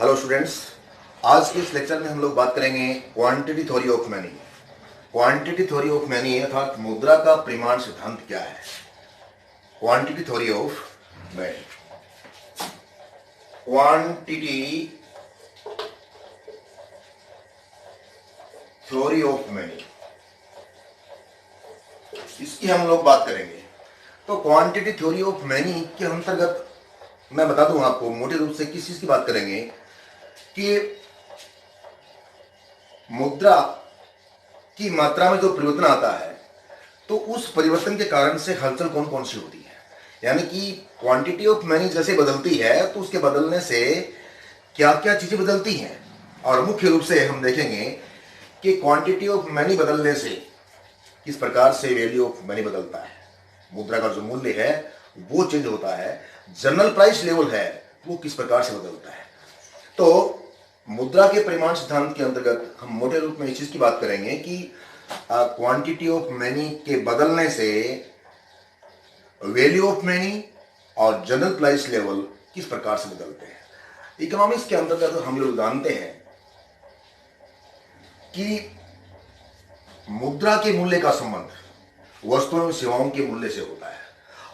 Hello students, आज के इस लेक्चर में हम लोग बात करेंगे quantity theory of money. Quantity theory of money अर्थात मुद्रा का परिमाण सिद्धांत क्या है। Quantity theory of money, quantity theory of money, इसकी हम लोग बात करेंगे। तो क्वांटिटी थ्योरी ऑफ मनी के अंतर्गत मैं बता दूं आपको मोटे रूप से किस चीज की बात करेंगे कि मुद्रा की मात्रा में जो परिवर्तन आता है तो उस परिवर्तन के कारण से हलचल कौन कौन सी होती है। यानी कि क्वांटिटी ऑफ मनी जैसे बदलती है तो उसके बदलने से क्या क्या चीजें बदलती हैं। और मुख्य रूप से हम देखेंगे कि क्वांटिटी ऑफ मनी बदलने से किस प्रकार से वैल्यू ऑफ मनी बदलता है, मुद्रा का जो मूल्य है वो चेंज होता है, जनरल प्राइस लेवल है वो किस प्रकार से बदलता है। तो मुद्रा के परिमाण सिद्धांत के अंतर्गत हम मोटे रूप में इस चीज की बात करेंगे कि क्वांटिटी ऑफ मनी के बदलने से वैल्यू ऑफ मनी और जनरल प्राइस लेवल किस प्रकार से बदलते हैं। इकोनॉमिक्स के अंतर्गत हम लोग जानते हैं कि मुद्रा के मूल्य का संबंध वस्तुओं एवं सेवाओं के मूल्य से होता है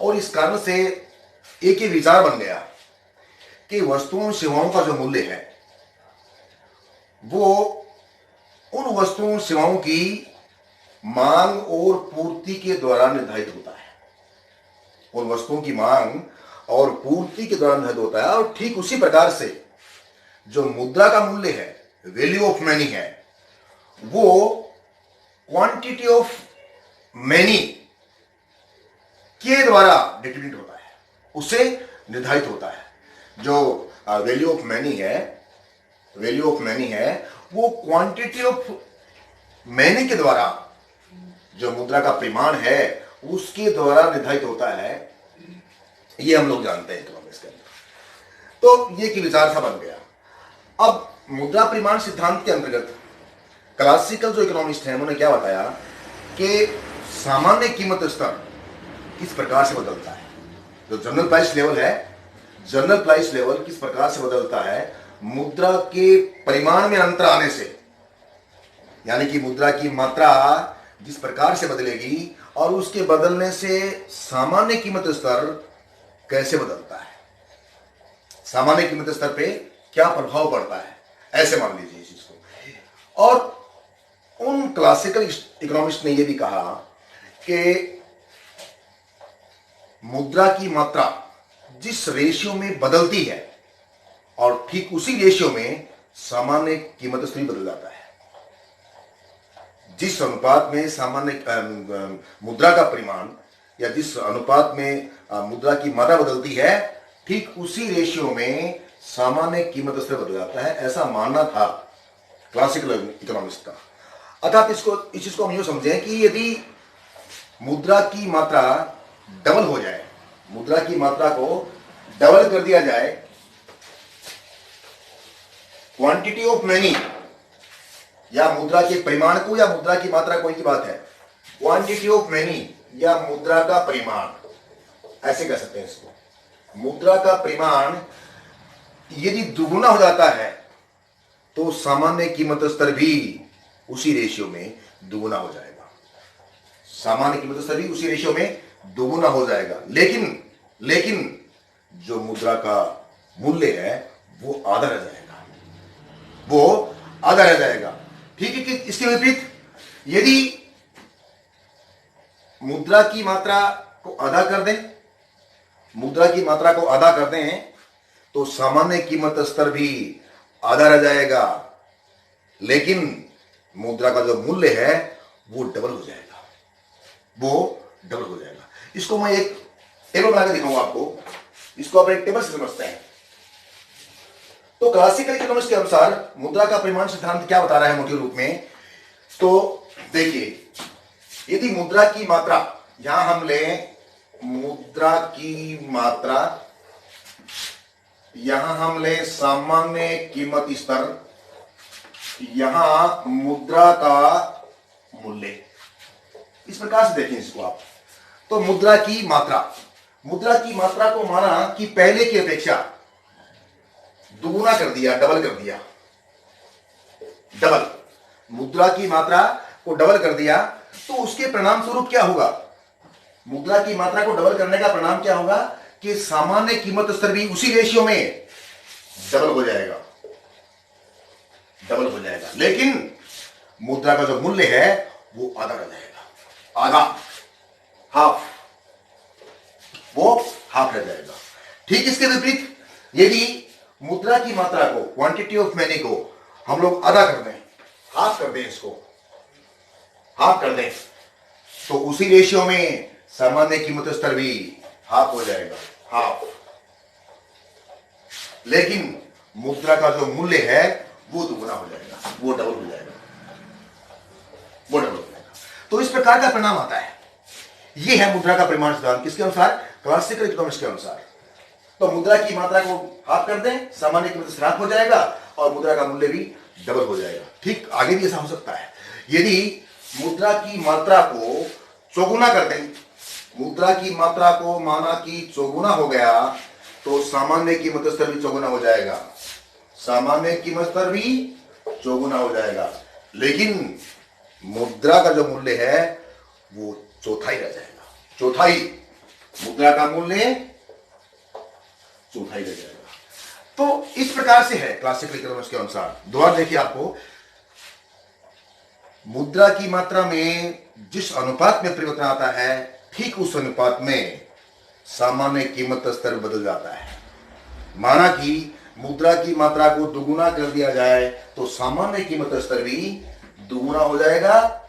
और इस कारण से एक ही विचार बन गया कि वस्तुओं एवं सेवाओं का जो मूल्य है वो उन वस्तुओं एवं सेवाओं की मांग और पूर्ति के द्वारा निर्धारित होता है। उन वस्तुओं की मांग और पूर्ति के द्वारा निर्धारित होता है और ठीक उसी प्रकार से जो मुद्रा का मूल्य है, वैल्यू ऑफ मनी है, वो क्वांटिटी ऑफ मनी के द्वारा डिटरमिनेट होता है, उससे निर्धारित होता है। जो वैल्यू ऑफ मनी है, वैल्यू ऑफ मनी है वो क्वांटिटी ऑफ मनी के द्वारा, जो मुद्रा का परिमाण है उसके द्वारा निर्धारित होता है। ये हम लोग जानते हैं इकोनॉमिक्स के अंदर। तो ये की विचार था बन गया। अब मुद्रा परिमाण सिद्धांत के अंतर्गत क्लासिकल जो इकोनॉमिस्ट हैं उन्होंने क्या बताया कि सामान्य कीमत स्तर किस प्रकार से बदलता है। जो जनरल प्राइस लेवल है, जनरल प्राइस लेवल किस प्रकार से बदलता है मुद्रा के परिमाण में अंतर आने से। यानी कि मुद्रा की मात्रा जिस प्रकार से बदलेगी और उसके बदलने से सामान्य कीमत स्तर कैसे बदलता है, सामान्य कीमत स्तर पे क्या प्रभाव पड़ता है, ऐसे मान लीजिए इस चीज को। और उन क्लासिकल इकोनॉमिस्ट ने यह भी कहा कि मुद्रा की मात्रा जिस रेशियो में बदलती है और ठीक उसी रेशियो में सामान्य कीमत स्तर बदल जाता है। जिस अनुपात में सामान्य मुद्रा का परिमाण या जिस अनुपात में मुद्रा की मात्रा बदलती है, ठीक उसी रेशियो में सामान्य कीमत स्तर बदल जाता है, ऐसा मानना था क्लासिकल इकोनॉमिस्ट का। अर्थात इस चीज को हम यूं समझें कि यदि मुद्रा की मात्रा डबल हो जाए, मुद्रा की मात्रा को डबल कर दिया जाए, क्वांटिटी ऑफ मनी या मुद्रा के परिमाण को या मुद्रा की मात्रा को, एक ही बात है, क्वांटिटी ऑफ मनी या मुद्रा का परिमाण, ऐसे कह सकते हैं इसको। मुद्रा का परिमाण यदि दुगुना हो जाता है तो सामान्य कीमत स्तर भी उसी रेशियो में दुगुना हो जाएगा, सामान्य कीमत स्तर भी उसी रेशियो में दुगुना हो जाएगा। लेकिन जो मुद्रा का मूल्य है वो आधा रह जाएगा, वो आधा रह जाएगा। ठीक है कि इसके विपरीत यदि मुद्रा की मात्रा को आधा कर दें, मुद्रा की मात्रा को आधा कर दें तो सामान्य कीमत स्तर भी आधा रह जाएगा, लेकिन मुद्रा का जो मूल्य है वो डबल हो जाएगा, वो डबल हो जाएगा। इसको मैं एक टेबल बनाकर दिखाऊंगा आपको, इसको आप एक टेबल से समझते हैं। तो क्लासिकल इकोनॉमिक्स के अनुसार मुद्रा का परिमाण सिद्धांत क्या बता रहा है मोटे रूप में। तो देखिए, यदि मुद्रा की मात्रा, यहां हम लें मुद्रा की मात्रा, यहां हम लें सामान्य कीमत स्तर, यहां मुद्रा का मूल्य, इस प्रकार से देखें इसको आप। तो मुद्रा की मात्रा, मुद्रा की मात्रा को माना कि पहले की अपेक्षा दुगुना कर दिया, डबल कर दिया, डबल, मुद्रा की मात्रा को डबल कर दिया, तो उसके परिणाम स्वरूप क्या होगा? मुद्रा की मात्रा को डबल करने का परिणाम क्या होगा कि सामान्य कीमत स्तर भी उसी रेशियो में डबल हो जाएगा, डबल हो जाएगा, लेकिन मुद्रा का जो मूल्य है वो आधा रह जाएगा, आधा, हाफ, वो हाफ रह जाएगा। ठीक इसके विपरीत यदि मुद्रा की मात्रा को, क्वांटिटी ऑफ मनी को हम लोग आधा कर दें, हाफ कर दें, इसको हाफ कर दें, तो उसी रेशियो में सामान्य कीमत स्तर भी हाफ हो जाएगा, हाफ, लेकिन मुद्रा का जो मूल्य है वो दुगुना हो जाएगा, वो डबल हो जाएगा, वो डबल हो जाएगा। तो इस प्रकार का परिणाम आता है। ये है मुद्रा का परिमाण सिद्धांत, किसके अनुसार? क्लासिकल इकोनॉमिक्स के अनुसार। तो मुद्रा की मात्रा को हाफ कर दें, सामान्य कीमत स्तर हाफ हो जाएगा और मुद्रा का मूल्य भी डबल हो जाएगा। ठीक आगे भी ऐसा हो सकता है, यदि मुद्रा की मात्रा को चौगुना कर दें, मुद्रा की मात्रा को माना कि चौगुना हो गया, तो सामान्य कीमत स्तर भी चौगुना हो जाएगा, सामान्य कीमत स्तर भी चौगुना हो जाएगा, लेकिन मुद्रा का जो मूल्य है वो चौथाई रह जाएगा, चौथाई, मुद्रा का मूल्य चौथाई रह जाएगा। तो इस प्रकार से है क्लासिकल इकोनॉमिक्स के अनुसार। दोबारा देखिए, आपको मुद्रा की मात्रा में जिस अनुपात में परिवर्तन आता है, ठीक उस अनुपात में सामान्य कीमत स्तर बदल जाता है। माना कि मुद्रा की मात्रा को दुगुना कर दिया जाए तो सामान्य कीमत स्तर भी दुगुना हो जाएगा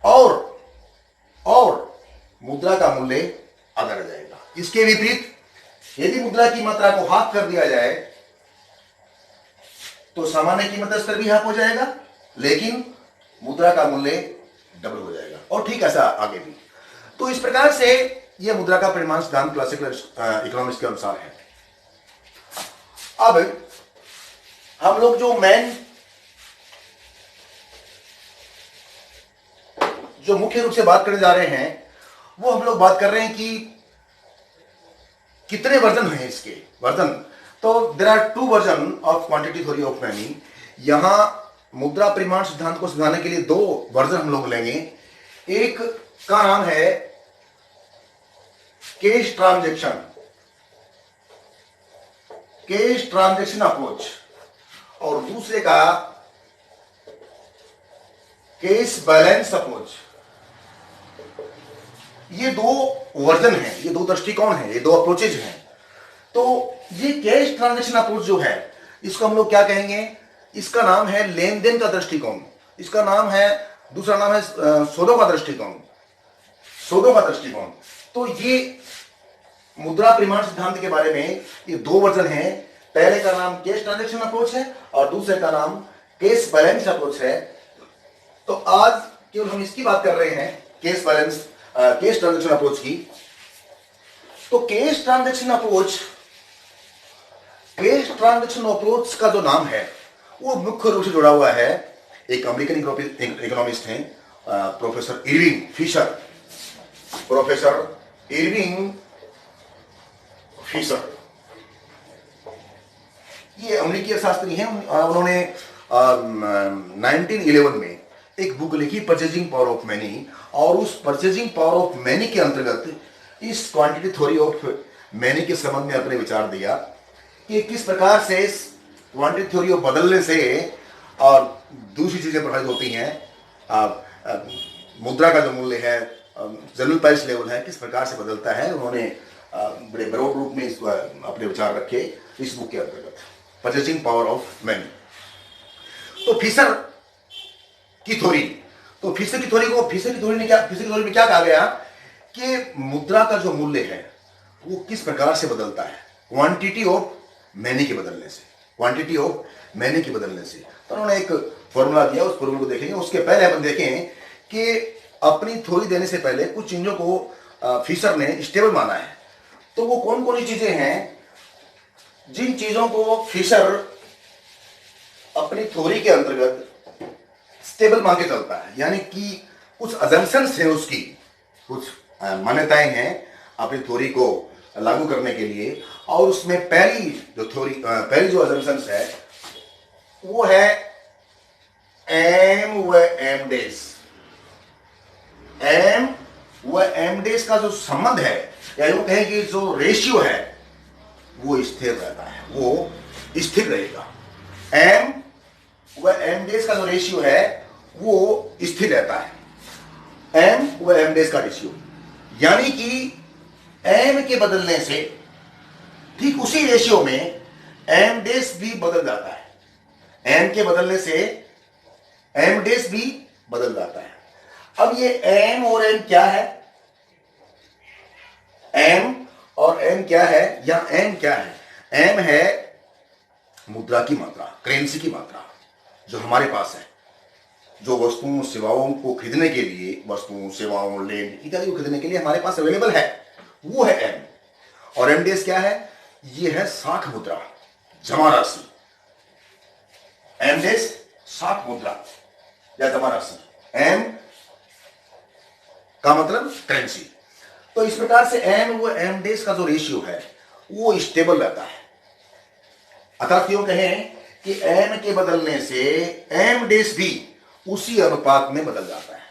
और मुद्रा का मूल्य आधा रह जाएगा। इसके विपरीत यदि मुद्रा की मात्रा को हाफ कर दिया जाए तो सामान्य कीमत स्तर भी हाफ हो जाएगा, लेकिन मुद्रा का मूल्य डबल हो जाएगा, और ठीक ऐसा आगे भी। तो इस प्रकार से यह मुद्रा का परिमाण सिद्धांत क्लासिकल इकोनॉमिक्स के अनुसार है। अब हम लोग जो मुख्य रूप से बात करने जा रहे हैं, वो हम लोग बात कर रहे हैं कि कितने वर्जन हैं इसके, वर्जन। तो there are 2 version of quantity theory of money. यहां मुद्रा परिमाण सिद्धांत को समझाने के लिए 2 वर्जन हम लोग लेंगे। एक का नाम है कैश ट्रांजैक्शन अप्रोच, और दूसरे का कैश बैलेंस अप्रोच। ये 2 वर्जन हैं, ये 2 दृष्टिकोण हैं, ये 2 अप्रोचेज हैं। तो ये कैश ट्रांजैक्शन अप्रोच जो है, इसको हम लोग क्या कहेंगे? इसका नाम है लेन देन का दृष्टिकोण, इसका नाम है, दूसरा नाम है सौदों का दृष्टिकोण, सौदों का दृष्टिकोण। तो ये मुद्रा परिमाण सिद्धांत के बारे में ये 2 वर्जन हैं। पहले का नाम कैश ट्रांजैक्शन अप्रोच है और दूसरे का नाम कैश बैलेंस अप्रोच है। तो आज केवल हम इसकी बात कर रहे हैं, कैश ट्रांजैक्शन अप्रोच की। तो कैश ट्रांजैक्शन अप्रोच का जो नाम है वो मुख्य रूप से जुड़ा हुआ है, एक अमेरिकन इकोनॉमिस्ट हैं, प्रोफेसर इरविंग फिशर। ये अमेरिकी अर्थशास्त्री हैं। उन्होंने 1911 में एक बुक लिखी, परचेजिंग पावर ऑफ मनी, और उस परचेजिंग पावर ऑफ मनी के अंतर्गत इस क्वांटिटी थ्योरी ऑफ मनी के संबंध में अपने विचार दिया कि किस प्रकार से इस क्वांटिटी थ्योरी ऑफ बदलने से और दूसरी चीजें प्रभावित होती हैं। मुद्रा का जो मूल्य है, जनरल प्राइस लेवल है, किस प्रकार से बदलता है। उन्होंने बड़े ब्रॉड रूप में इसको अपने विचार रखे इस बुक के अंतर्गत, परचेजिंग पावर ऑफ मनी। तो फिशर की थ्योरी में क्या कहा गया कि मुद्रा का जो मूल्य है वो किस प्रकार से बदलता है, क्वांटिटी ऑफ मनी के बदलने से। तो उन्होंने एक फॉर्मूला दिया, उस फॉर्मूला को देखेंगे। उसके पहले अपन देखें कि अपनी थ्योरी देने से पहले कुछ चीजों को फिशर ने स्टेबल माना है। तो वो कौन कौन सी चीजें हैं जिन चीजों को फिशर अपनी थ्योरी के अंतर्गत स्टेबल मान के चलता है, यानी कि कुछ अजम्पशंस हैं, उसकी कुछ मान्यताएं हैं अपनी थ्योरी को लागू करने के लिए, और उसमें पहली जो assumptions है वो है एम व एम डेज। एम व एम डेज का जो संबंध है, या यूं कहें कि जो रेशियो है वो स्थिर रहता है, वो स्थिर रहेगा। एम व एम डेज का जो रेशियो है वो स्थिर रहता है। एम व एम डेज का रेशियो, यानी कि एम के बदलने से ठीक उसी रेशियो में एम डेज भी बदल जाता है। एम के बदलने से एम डेज भी बदल जाता है। अब ये एम और एम क्या है? एम और एम क्या है, या एम क्या है? एम है मुद्रा की मात्रा, करेंसी की मात्रा जो हमारे पास है, जो वस्तुओं सेवाओं को खरीदने के लिए, वस्तुओं सेवाओं लैंड इत्यादि को खरीदने के लिए हमारे पास अवेलेबल है, वो है एम। और एम डेज क्या है? ये है साख मुद्रा, जमा राशि। एम डेज साख मुद्रा या जमा राशि। एम का मतलब करेंसी। तो इस प्रकार से एम व एम डेज का जो रेशियो है वो स्टेबल रहता है। अर्थात यूं कहें कि एम के बदलने से एम डेज भी उसी अनुपात में बदल जाता है।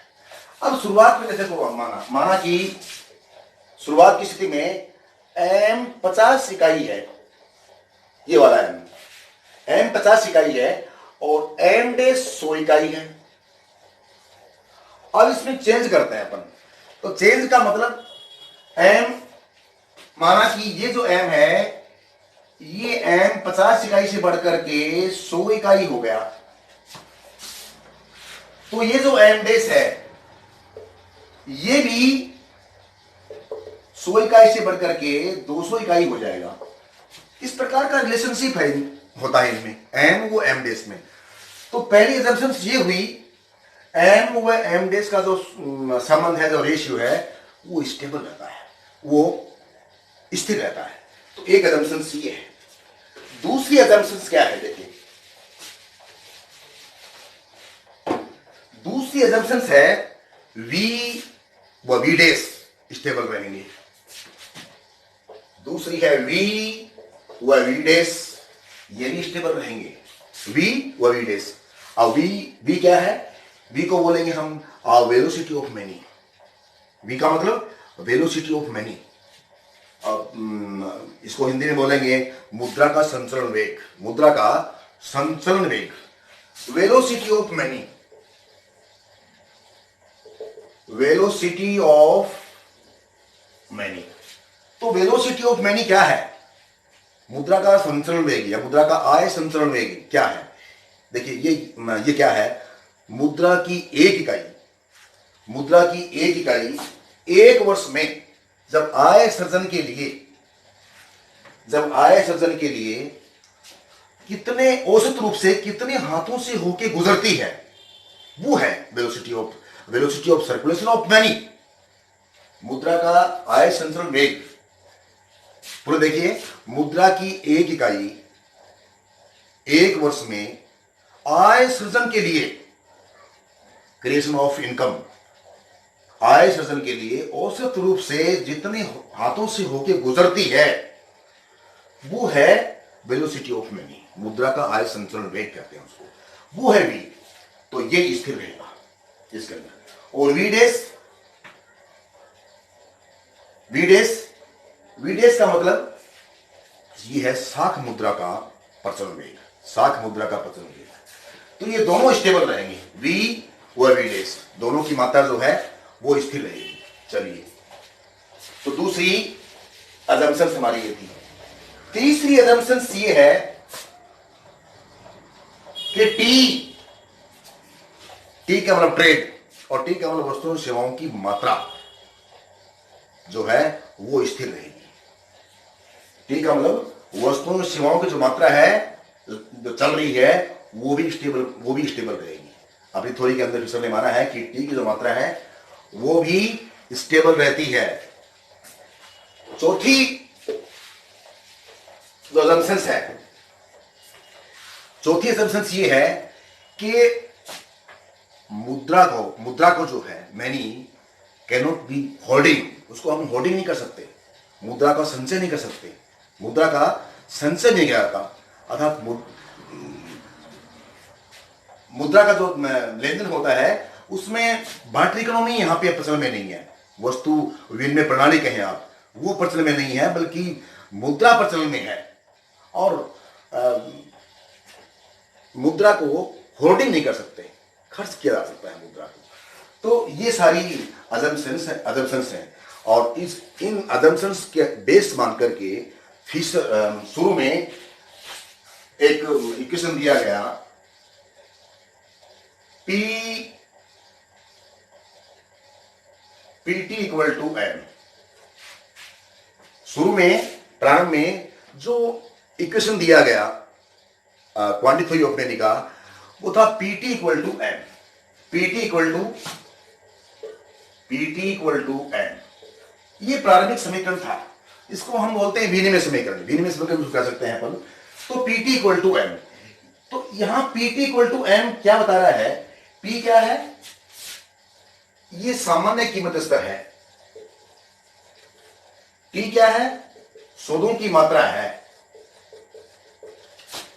अब शुरुआत में जैसे को माना कि शुरुआत की स्थिति में एम 50 इकाई है, ये वाला एम 50 इकाई है और एम डेज 100 इकाई है। अब इसमें चेंज करते हैं अपन, तो चेंज का मतलब एम, माना कि ये जो एम है ये एम 50 इकाई से बढ़कर के 100 इकाई हो गया, तो ये जो एम डेज है ये भी 100 इकाई से बढ़कर के 200 इकाई हो जाएगा। इस प्रकार का रिलेशनशिप है होता है इनमें, एम व एम डेज में। तो पहली assumption ये हुई एम व एम डेज का जो संबंध है, जो रेशियो है वो स्टेबल रहता है, वो स्थिर रहता है। तो एक assumption ये है। दूसरी assumption क्या है? देखिए, दूसरी assumption है वी व वी डेज स्टेबल रहेंगे। दूसरी है वी व वी डेज, ये भी स्टेबल रहेंगे, वी व वी डेज। अब वी क्या है? वी को बोलेंगे हम वेलोसिटी ऑफ मनी। वी का मतलब वेलोसिटी ऑफ मनी। इसको हिंदी में बोलेंगे मुद्रा का संचलन वेग। मुद्रा का संचलन वेग, velocity of money, velocity of money. तो वेलोसिटी ऑफ मनी क्या है? मुद्रा का संचलन वेग या मुद्रा का आय संचलन वेग क्या है? देखिए ये क्या है? मुद्रा की एक इकाई, मुद्रा की एक इकाई एक वर्ष में जब आय सृजन के लिए कितने औसत रूप से कितने हाथों से होके गुजरती है, वो है velocity of circulation of money. मुद्रा का आय संचलन वेग। पूरे देखिए, मुद्रा की एक इकाई एक वर्ष में आय सृजन के लिए, क्रिएशन ऑफ इनकम, आय सृजन के लिए औसत रूप से जितने हाथों से होके गुजरती है वो है वेलोसिटी ऑफ मनी। मुद्रा का आय संचलन वेग कहते हैं उसको, वो है वी। तो ये स्थिर रहेगा इसके अंदर। और वी डेज का मतलब ये है साख मुद्रा का प्रचलन वेग, साख मुद्रा का प्रचलन वेग। तो ये दोनों स्टेबल रहेंगे, वी व वी डेज, दोनों की मात्रा जो है वो स्थिर रहेगी। चलिए, तो दूसरी assumption हमारी ये थी। तीसरी assumption ये है कि टी का मतलब ट्रेड और टी का मतलब वस्तुओं और सेवाओं की मात्रा जो है वो स्थिर रहेगी। टी का मतलब वस्तुओं और सेवाओं की जो मात्रा है जो चल रही है वो भी स्टेबल रहेगी। अभी थोड़ी के अंदर फिर ने माना है कि टी की जो मात्रा है वो भी स्टेबल रहती है। चौथी जो assumptions है, चौथी assumptions ये है कि मुद्रा को जो है मनी कैनॉट बी होल्डिंग, उसको हम होल्डिंग नहीं कर सकते, मुद्रा का संचय नहीं कर सकते, मुद्रा का संचय नहीं किया जाता, अर्थात मुद्रा का जो लेन देन होता है उसमें बार्टर इकोनॉमी यहाँ पे प्रचलन में नहीं है। वस्तु विनिमय प्रणाली कहें आप, वो प्रचलन में नहीं है, बल्कि मुद्रा प्रचलन में है। और मुद्रा को होल्डिंग नहीं कर सकते, खर्च किया जा सकता है मुद्रा को। तो ये सारी अजम्पशंस हैं और इन अजम्पशंस के बेस मान करके शुरू में एक इक्वेशन दिया गया, PT इक्वल टू एम। शुरू में प्रारंभ में जो इक्वेशन दिया गया क्वांटिटी थ्योरी ऑफ मनी का, वो था PT equal to M. PT equal to M, ये प्रारंभिक समीकरण था। इसको हम बोलते हैं विनिमय समीकरण, विनिमय समीकरण कह सकते हैं अपन। तो PT इक्वल टू एम, तो यहां PT इक्वल टू एम क्या बता रहा है? P क्या है? ये सामान्य कीमत स्तर है। T क्या है? सौदों की मात्रा है।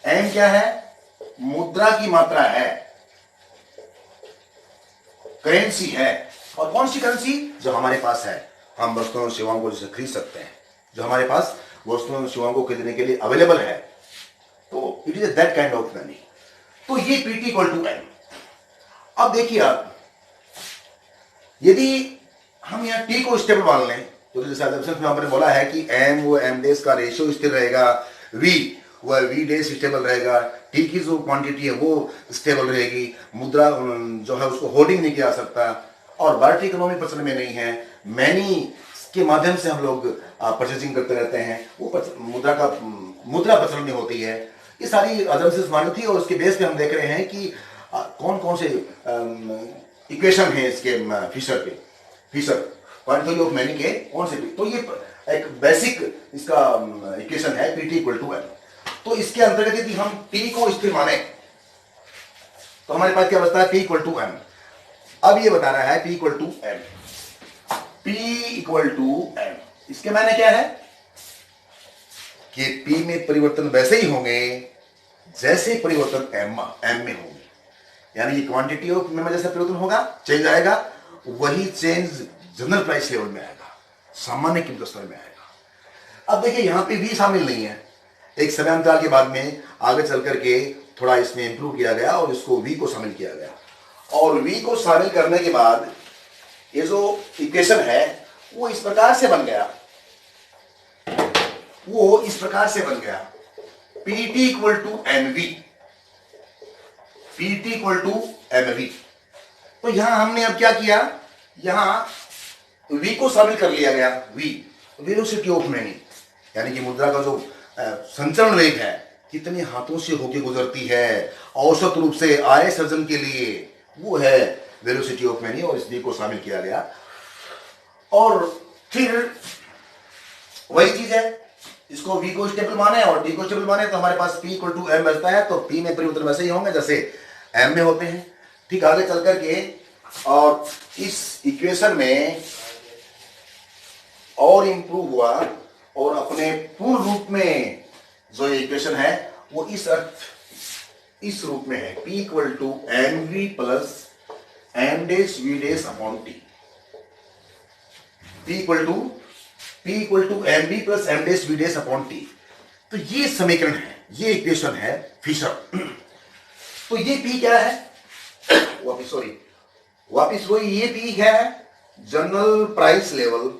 M क्या है? मुद्रा की मात्रा है, करेंसी है। और कौन सी करेंसी? जो हमारे पास है, हम वस्तुओं और सेवाओं को जिसे खरीद सकते हैं, जो हमारे पास वस्तुओं और सेवाओं को खरीदने के लिए अवेलेबल है। तो it is that kind of money. तो ये PT इक्वल टू एम। अब देखिए आप, यदि हम यहाँ T को स्टेबल मान लें, तो जैसे में हमने बोला है कि M वो M डेज का रेशियो स्थिर रहेगा, V वह V डेज स्टेबल रहेगा, T की जो क्वांटिटी है वो स्टेबल रहेगी, मुद्रा जो है उसको होल्डिंग नहीं किया जा सकता, और बार्टर इकोनॉमी प्रचलन में नहीं है, मैनी के माध्यम से हम लोग परचेजिंग करते रहते हैं, वो मुद्रा प्रचलन में होती है। ये सारी अजम्पशंस मानी थी और उसके बेस पे हम देख रहे हैं कि कौन कौन से इक्वेशन है इसके फिशर क्वांटिटी ऑफ मनी के कौन से। तो ये एक बेसिक इसका इक्वेशन है PT इक्वल टू एम। तो इसके अंतर्गत यदि हम T को स्थिर माने तो हमारे पास क्या बचता है? P equal to M. अब ये बता रहा है P equal to M, P equal to M. इसके मायने क्या है कि P में परिवर्तन वैसे ही होंगे जैसे परिवर्तन M में होंगे। यानी कि क्वांटिटी ऑफ में जैसे परिवर्तन होगा, चेंज आएगा, वही चेंज जनरल प्राइस लेवल में आएगा, सामान्य कीमत स्तर में आएगा। अब देखिए यहां पे भी शामिल नहीं है। एक समयांतराल के बाद में आगे चल करके थोड़ा इसमें इंप्रूव किया गया और इसको V को शामिल किया गया, और V को शामिल करने के बाद ये जो इक्वेशन है वो इस प्रकार से बन गया, PT equal to MV। PT equal to MV। तो यहां हमने अब क्या किया? यहां V को शामिल कर लिया गया, V वेलोसिटी ऑफ मनी, यानी कि मुद्रा का जो संचरण वेग है, कितने हाथों से होके गुजरती है औसत रूप से आय सृजन के लिए, वो है वेलोसिटी ऑफ मनी, और इस V को शामिल किया गया। और फिर वही चीज है, इसको V को स्टेबल माने और T को स्टेबल माने, तो हमारे पास P इक्वल टू एम बचता है। तो P में परिवर्तन वैसे ही होंगे जैसे M में होते हैं। ठीक, आगे चल करके और इस इक्वेशन में और इंप्रूव हुआ और अपने पूर्ण रूप में जो इक्वेशन है वो इस रूप में है, P equal to MV plus M dash V dash upon T। P equal to MV plus M dash V dash upon T। तो ये समीकरण है, ये इक्वेशन है फिशर। तो ये P क्या है? वापिस वही, ये P है जनरल प्राइस लेवल,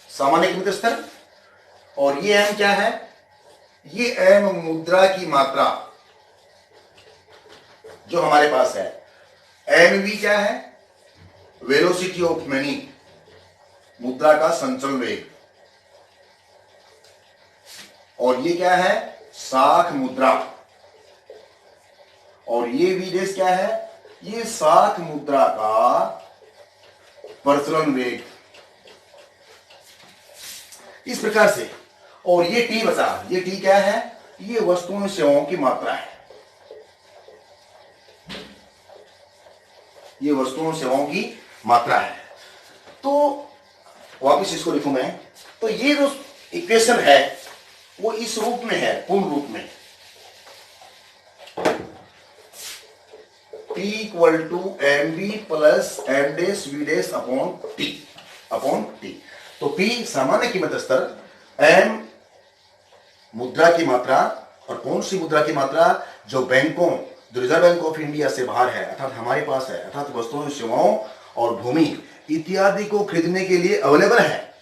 सामान्य कीमत स्तर, और ये M क्या है? ये M मुद्रा की मात्रा जो हमारे पास है। MV क्या है? वेलोसिटी ऑफ मनी, मुद्रा का संचलन वेग, और ये क्या है? साख मुद्रा, और ये V डेश क्या है? ये साख मुद्रा का प्रचलन वेग, इस प्रकार से। और ये T बचा, ये T क्या है? ये वस्तुओं और सेवाओं की मात्रा है, ये वस्तुओं और सेवाओं की मात्रा है। तो वापिस इसको लिखूं मैं, तो ये जो इक्वेशन है वो इस रूप में है, पूर्ण रूप में, P equal to M B plus M dash V dash upon T. तो P सामान्य कीमत स्तर, M मुद्रा की मात्रा, और कौन सी मुद्रा की मात्रा, जो बैंकों, जो रिजर्व बैंक ऑफ इंडिया से बाहर है, अर्थात हमारे पास है, अर्थात वस्तुओं, सेवाओं और भूमि इत्यादि को खरीदने के लिए अवेलेबल है,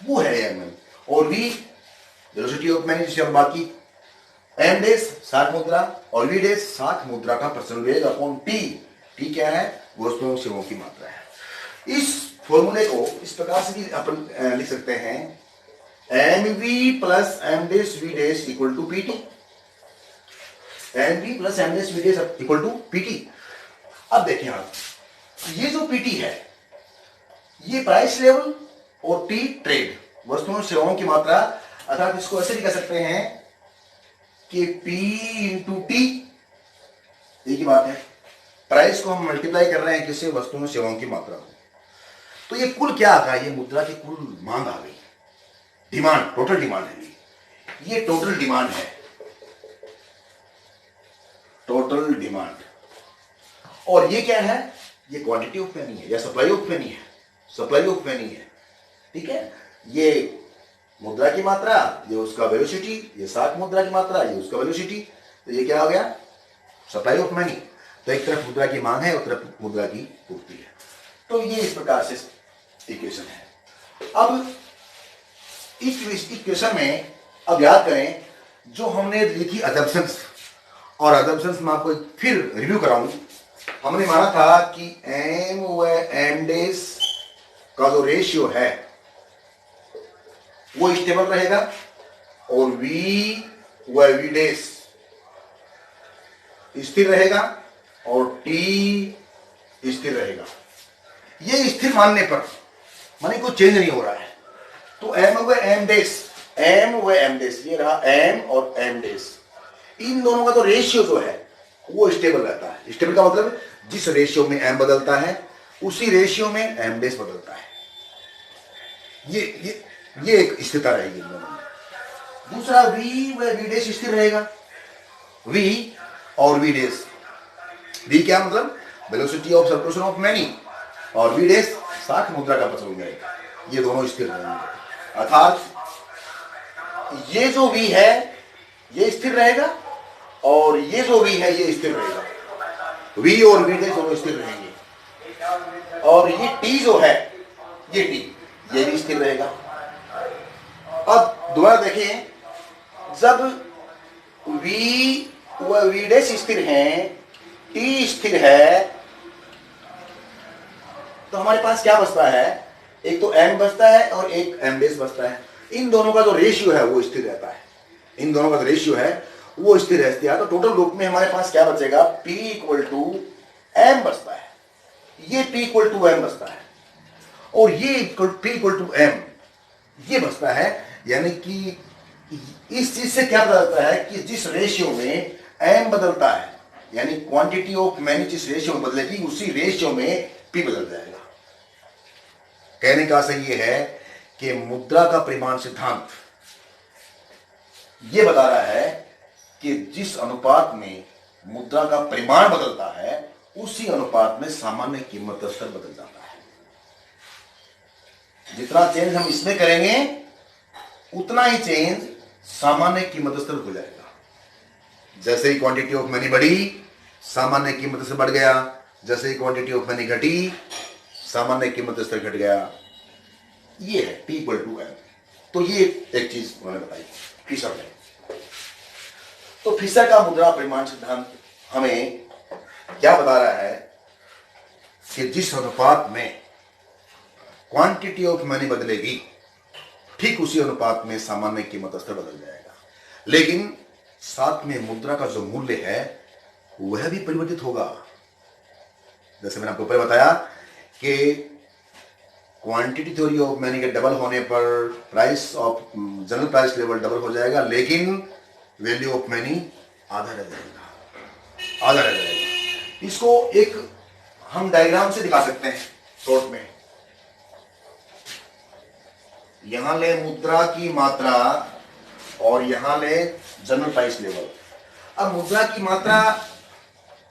वो है एम। और वी वेलोसिटी ऑफ मनी, जिसे हम बाकी, एम डेस साख मुद्रा और वी डेस साख मुद्रा का प्रसरण वेग अपॉन टी क्या है, वस्तुओं सेवाओं की मात्रा है। इस फॉर्मूले को इस प्रकार से भी अपन लिख सकते हैं, M V plus M dash V dash equal to PT, M V plus M dash V dash equal to PT. अब देखें आप, ये जो पीटी है ये प्राइस लेवल और टी ट्रेड, वस्तुओं सेवाओं की मात्रा, अर्थात इसको ऐसे भी कह सकते हैं कि P इंटू टी, एक ही बात है, प्राइस को हम मल्टीप्लाई कर रहे हैं किसी वस्तुओं सेवाओं की मात्रा को। तो ये कुल क्या आ गया, ये मुद्रा की कुल मांग आ गई, डिमांड, टोटल डिमांड है, ये टोटल डिमांड है, टोटल डिमांड। और ये क्या है, ये क्वांटिटी ऑफ मनी है या सप्लाई ऑफ मनी है, सप्लाई ऑफ मनी है, ठीक है। ये मुद्रा की मात्रा, ये उसका वेलोसिटी, ये साख मुद्रा की मात्रा, ये उसका वेलोसिटी, तो ये क्या हो गया, सप्लाई ऑफ मनी। तो एक तरफ मुद्रा की मांग है, एक तरफ मुद्रा की पूर्ति है। तो ये इस प्रकार से इक्वेशन है। अब इस इक्वेशन में अब याद करें जो हमने ली थी अजम्पशंस, और अजम्पशंस मैं आपको फिर रिव्यू कराऊं। हमने माना था कि एम व एम डेस का जो रेशियो है वो स्टेबल रहेगा, और वी व वी डेस स्थिर रहेगा, और टी स्थिर रहेगा। ये स्थिर मानने पर माने कोई चेंज नहीं हो रहा है, तो एम व एम डेस, एम व एम डेस, ये रहा एम और एम डेस, इन दोनों का तो रेशियो जो है वो स्टेबल रहता है। स्टेबल का मतलब जिस रेशियो में एम बदलता है उसी रेशियो में एम डेस बदलता है, ये एक स्थिरता रहेगी इन दोनों में। दूसरा वी व वी डेस स्थिर रहेगा, वी और वी डेस, वी क्या मतलब velocity of circulation of money, और वी डेस साख मुद्रा का प्रसरण रहेगा, ये दोनों स्थिर रहेंगे। अर्थात ये जो वी है ये स्थिर रहेगा, और ये जो वी है ये स्थिर रहेगा, वी और वी डेस दोनों स्थिर रहेंगे। और ये टी जो है, ये टी, ये भी स्थिर रहेगा। अब दोबारा देखें, जब वी व वी डेस स्थिर हैं, टी स्थिर है, तो हमारे पास क्या बचता है, एक तो एम बचता है और एक एम डेस बचता है। इन दोनों का जो रेशियो है वो स्थिर रहता है, इन दोनों का जो रेशियो है वो स्थिर रहती है। तो टोटल रूप में हमारे पास क्या बचेगा, P इक्वल टू एम बचता है, ये P इक्वल टू एम बचता है, और ये P इक्वल टू एम ये बचता है। यानी कि इस चीज से क्या पता चलता है कि जिस रेशियो में एम बदलता है, यानी क्वांटिटी ऑफ मनी जिस रेशियो में बदलेगी उसी रेशियो में P बदल जाएगा। कहने का सही ये है कि मुद्रा का परिमाण सिद्धांत ये बता रहा है कि जिस अनुपात में मुद्रा का परिमाण बदलता है उसी अनुपात में सामान्य कीमत स्तर बदल जाता है। जितना चेंज हम इसमें करेंगे उतना ही चेंज सामान्य कीमत स्तर हो जाएगा। जैसे ही क्वांटिटी ऑफ मनी बढ़ी सामान्य कीमत स्तर बढ़ गया, जैसे ही क्वांटिटी ऑफ मनी घटी सामान्य कीमत स्तर घट गया। ये है P इक्वल टू एम। तो ये एक चीज उन्होंने बताई फिशर ने। तो फिशर का मुद्रा परिमाण सिद्धांत हमें क्या बता रहा है कि जिस अनुपात में क्वांटिटी ऑफ मनी बदलेगी ठीक उसी अनुपात में सामान्य कीमत स्तर बदल जाएगा, लेकिन साथ में मुद्रा का जो मूल्य है वह भी परिवर्तित होगा। जैसे मैंने आपको पहले बताया कि क्वांटिटी थ्योरी ऑफ मनी के डबल होने पर price of general price level double हो जाएगा, लेकिन वैल्यू ऑफ मनी आधा रह जाएगा, आधा रह जाएगा। इसको एक हम डायग्राम से दिखा सकते हैं शॉर्ट में। यहां ले मुद्रा की मात्रा और यहां ले जनरल प्राइस लेवल। अब मुद्रा की मात्रा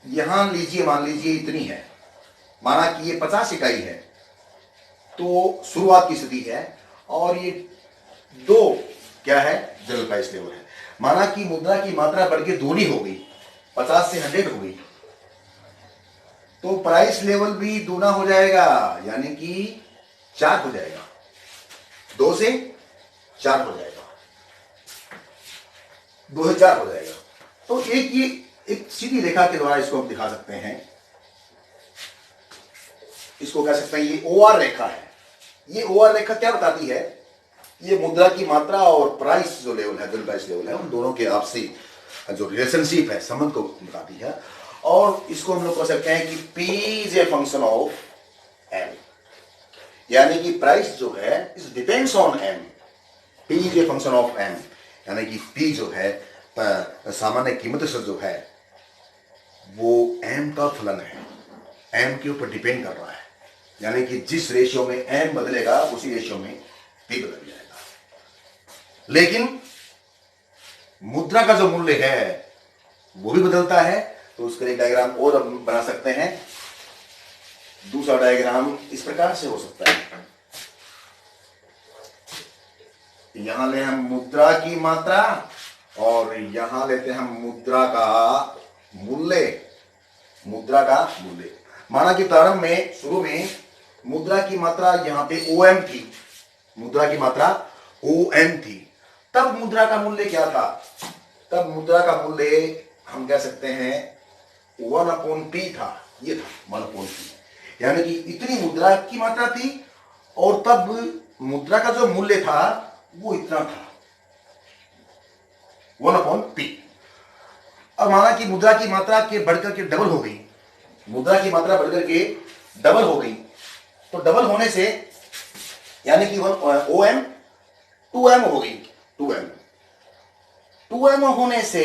यहां लीजिए, मान लीजिए इतनी है, माना कि ये 50 इकाई है, तो शुरुआत की स्थिति है, और ये 2 क्या है, जनरल प्राइस लेवल है। माना कि मुद्रा की मात्रा बढ़ के दूनी हो गई, 50 से 100 हो गई, तो प्राइस लेवल भी दूना हो जाएगा, यानी कि 4 हो जाएगा, 2 से 4 हो जाएगा, 2 से 4 हो जाएगा। तो ये एक सीधी रेखा के द्वारा इसको हम दिखा सकते हैं। इसको कह सकते हैं ये ओआर रेखा है। ये ओआर रेखा क्या बताती है, ये मुद्रा की मात्रा और प्राइस जो लेवल है, जनरल प्राइस लेवल है, उन दोनों के आपसी जो रिलेशनशिप है, संबंध को बताती है। और इसको हम लोग कह सकते हैं कि P is a function of M, यानी कि प्राइस जो है is depends on M। P is a function of M, यानी कि P जो है सामान्य कीमत से जो है वो M का फलन है, M के ऊपर डिपेंड कर रहा है, यानी कि जिस रेशियो में M बदलेगा उसी रेशियो में P बदल जाएगा। लेकिन मुद्रा का जो मूल्य है वो भी बदलता है, तो उसके लिए डायग्राम और हम बना सकते हैं। दूसरा डायग्राम इस प्रकार से हो सकता है, यहां ले हम मुद्रा की मात्रा और यहां लेते हैं हम मुद्रा का मूल्य। मुद्रा का मूल्य, माना कि प्रारंभ में, शुरू में मुद्रा की मात्रा यहां पे OM थी, मुद्रा की मात्रा OM थी। तब मुद्रा का मूल्य क्या था, तब मुद्रा का मूल्य हम कह सकते हैं 1/P था, ये था 1/P, यानी कि इतनी मुद्रा की मात्रा थी और तब मुद्रा का जो मूल्य था वो इतना था, 1/P। अब माना कि मुद्रा की मात्रा के बढ़कर के डबल हो गई, मुद्रा की मात्रा बढ़कर के डबल हो गई, तो डबल होने से यानी कि OM 2M हो गई, 2M होने से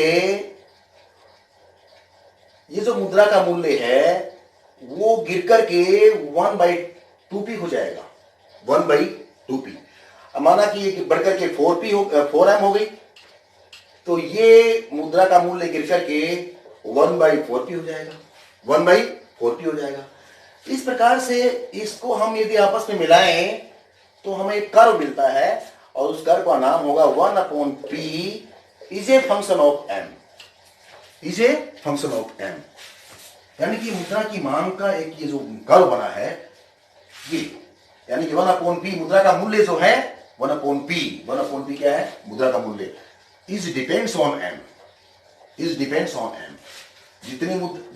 ये जो मुद्रा का मूल्य है वो गिर करके 1/2P हो जाएगा, 1/2P। अब माना कि ये बढ़कर के 4M हो गई, तो ये मुद्रा का मूल्य गिर करके 1/4P हो जाएगा, 1/4P हो जाएगा। इस प्रकार से इसको हम यदि आपस में मिलाएं तो हमें एक कर्व मिलता है, और उस कर्व का नाम होगा 1/P is a function of M, is a function of M। यानी कि मुद्रा की मांग का एक ये जो कर्व बना है, ये यानी कि 1/P मुद्रा का मूल्य जो है 1/P क्या है, मुद्रा का मूल्य, is depends on M, is depends on M।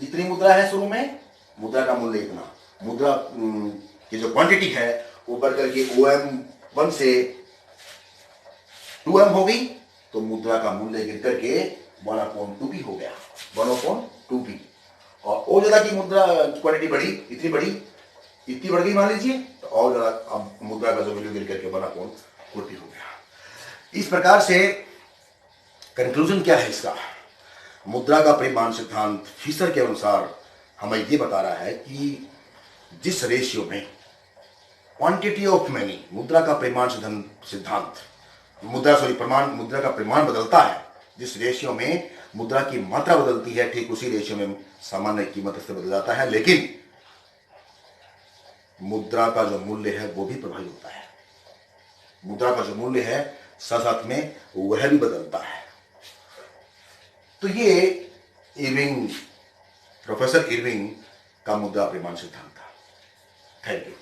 जितनी मुद्रा है शुरू में, मुद्रा का मूल्य इतना, मुद्रा की जो क्वांटिटी है वो बढ़ करके OM1 से 2M हो गई, तो मुद्रा का मूल्य गिर करके 1/2P हो गया, 1/2P। और ज्यादा की मुद्रा क्वांटिटी बढ़ी, इतनी बढ़ गई मान लीजिए, तो और ज्यादा अब मुद्रा का जो वैल्यू गिर करके 1/4P हो गया। इस प्रकार से कंक्लूजन क्या है इसका, मुद्रा का परिमाण सिद्धांत फिशर के अनुसार हमें ये बता रहा है कि जिस रेशियो में क्वांटिटी ऑफ मनी, मुद्रा का परिमाण सिद्धांत, मुद्रा का परिमाण बदलता है, जिस रेशियो में मुद्रा की मात्रा बदलती है, ठीक उसी रेशियो में सामान्य कीमत से बदल जाता है, लेकिन मुद्रा का जो मूल्य है वो भी प्रभावित होता है, मुद्रा का जो मूल्य है साथ में वह भी बदलता है। तो ये प्रोफेसर इरविंग का मुद्रा परिमाण सिद्धांत था। Thank you.